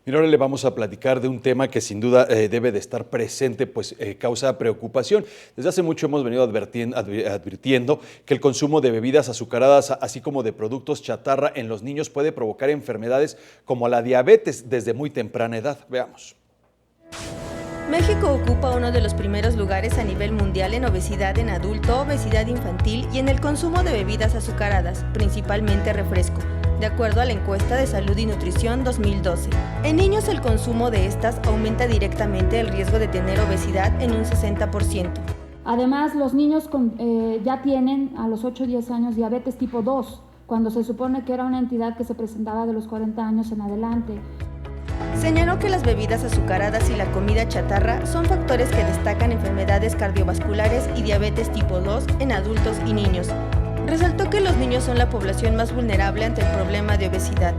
Y ahora le vamos a platicar de un tema que sin duda debe de estar presente, pues causa preocupación. Desde hace mucho hemos venido advirtiendo que el consumo de bebidas azucaradas, así como de productos chatarra en los niños puede provocar enfermedades como la diabetes desde muy temprana edad. Veamos. México ocupa uno de los primeros lugares a nivel mundial en obesidad en adulto, obesidad infantil y en el consumo de bebidas azucaradas, principalmente refresco, de acuerdo a la encuesta de Salud y Nutrición 2012. En niños el consumo de estas aumenta directamente el riesgo de tener obesidad en un 60%. Además, los niños ya tienen a los 8 o 10 años diabetes tipo 2, cuando se supone que era una entidad que se presentaba de los 40 años en adelante. Señaló que las bebidas azucaradas y la comida chatarra son factores que destacan enfermedades cardiovasculares y diabetes tipo 2 en adultos y niños. Resaltó que los niños son la población más vulnerable ante el problema de obesidad.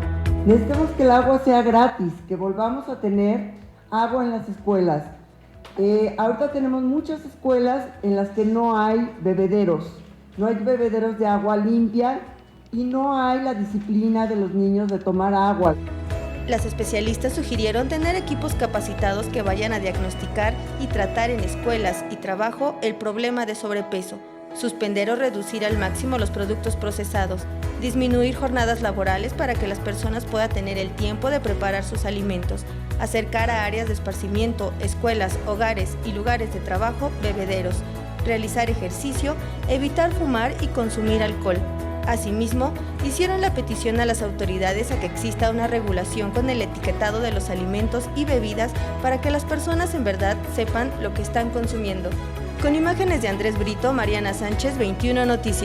Necesitamos que el agua sea gratis, que volvamos a tener agua en las escuelas. Ahorita tenemos muchas escuelas en las que no hay bebederos de agua limpia y no hay la disciplina de los niños de tomar agua. Las especialistas sugirieron tener equipos capacitados que vayan a diagnosticar y tratar en escuelas y trabajo el problema de sobrepeso, suspender o reducir al máximo los productos procesados, disminuir jornadas laborales para que las personas puedan tener el tiempo de preparar sus alimentos, acercar a áreas de esparcimiento, escuelas, hogares y lugares de trabajo, bebederos, realizar ejercicio, evitar fumar y consumir alcohol. Asimismo, hicieron la petición a las autoridades a que exista una regulación con el etiquetado de los alimentos y bebidas para que las personas en verdad sepan lo que están consumiendo. Con imágenes de Andrés Brito, Mariana Sánchez, 21 Noticias.